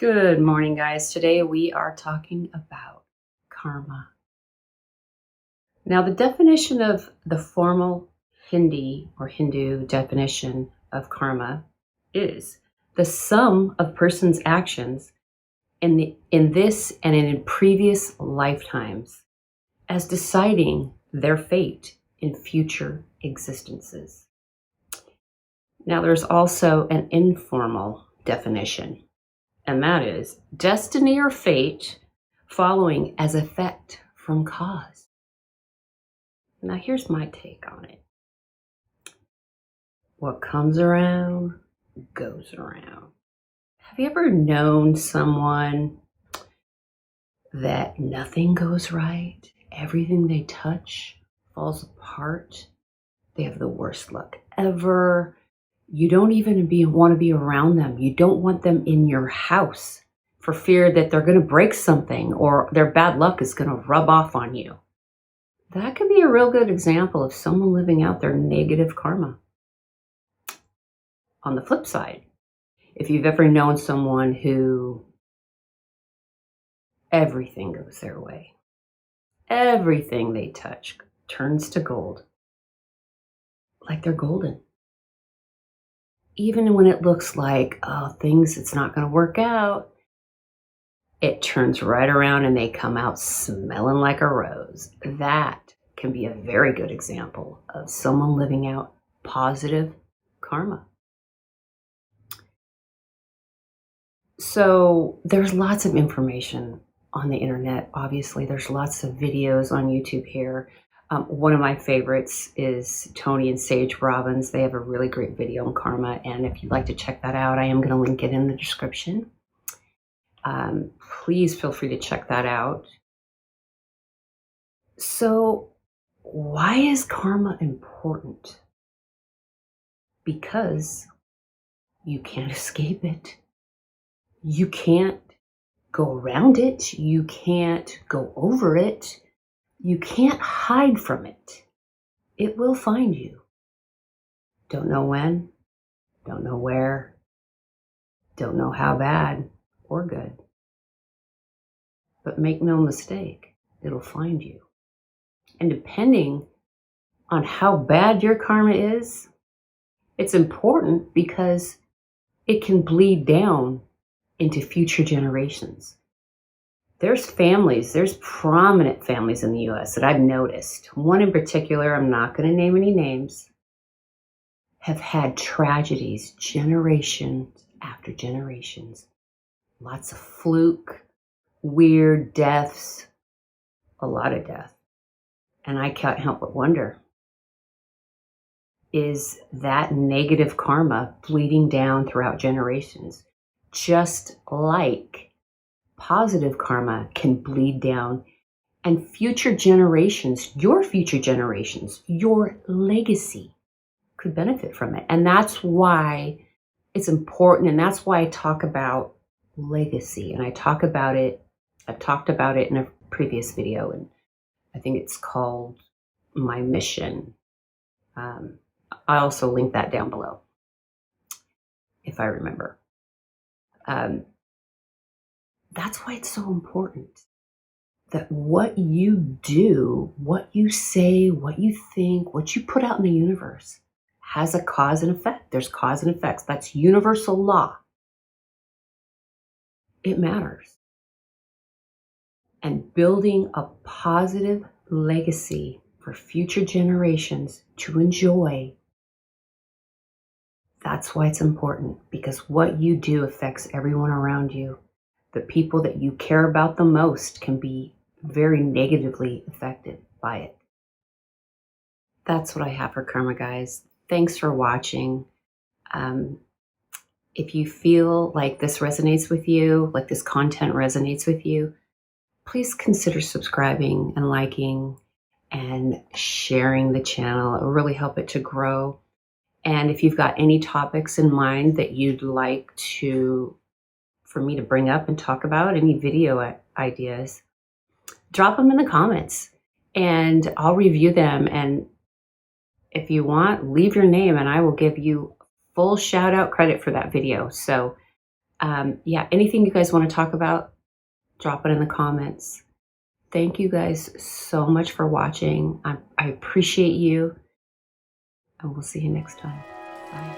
Good morning, guys. Today we are talking about karma. Now, the definition of the formal Hindi or Hindu definition of karma is the sum of person's actions in this and in previous lifetimes as deciding their fate in future existences. Now, there's also an informal definition, and that is destiny or fate following as effect from cause. Now, here's my take on it. What comes around goes around. Have you ever known someone that nothing goes right? Everything they touch falls apart. They have the worst luck ever. You don't even want to be around them. You don't want them in your house for fear that they're going to break something or their bad luck is going to rub off on you. That could be a real good example of someone living out their negative karma. On the flip side, if you've ever known someone who everything goes their way, everything they touch turns to gold, like they're golden. Even when it looks like, it's not going to work out, it turns right around and they come out smelling like a rose. That can be a very good example of someone living out positive karma. So there's lots of information on the internet. Obviously, there's lots of videos on YouTube here. One of my favorites is Tony and Sage Robbins. They have a really great video on karma, and if you'd like to check that out, I am going to link it in the description. Please feel free to check that out. So, why is karma important? Because you can't escape it. You can't go around it. You can't go over it. You can't hide from it. It will find you. Don't know when, don't know where, don't know how bad or good. But make no mistake, it'll find you. And depending on how bad your karma is, it's important because it can bleed down into future generations. There's prominent families in the US that I've noticed. One in particular, I'm not going to name any names, have had tragedies generations after generations. Lots of fluke, weird deaths, a lot of death. And I can't help but wonder, is that negative karma bleeding down throughout generations? Just like positive karma can bleed down, and future generations, your legacy could benefit from it. And that's why it's important, and that's why I talk about legacy. And I've talked about it in a previous video, and I think it's called My Mission. I also link that down below, if I remember. That's why it's so important that what you do, what you say, what you think, what you put out in the universe has a cause and effect. There's cause and effects. That's universal law. It matters. And building a positive legacy for future generations to enjoy, that's why it's important, because what you do affects everyone around you. The people that you care about the most can be very negatively affected by it. That's what I have for karma, guys. Thanks for watching. If you feel like this resonates with you, like this content resonates with you, please consider subscribing and liking and sharing the channel. It will really help it to grow. And if you've got any topics in mind that you'd like for me to bring up and talk about, any video ideas, drop them in the comments and I'll review them. And if you want, leave your name and I will give you full shout out credit for that video. So Yeah, anything you guys want to talk about, drop it in the comments. Thank you guys so much for watching. I appreciate you, and we'll see you next time. Bye.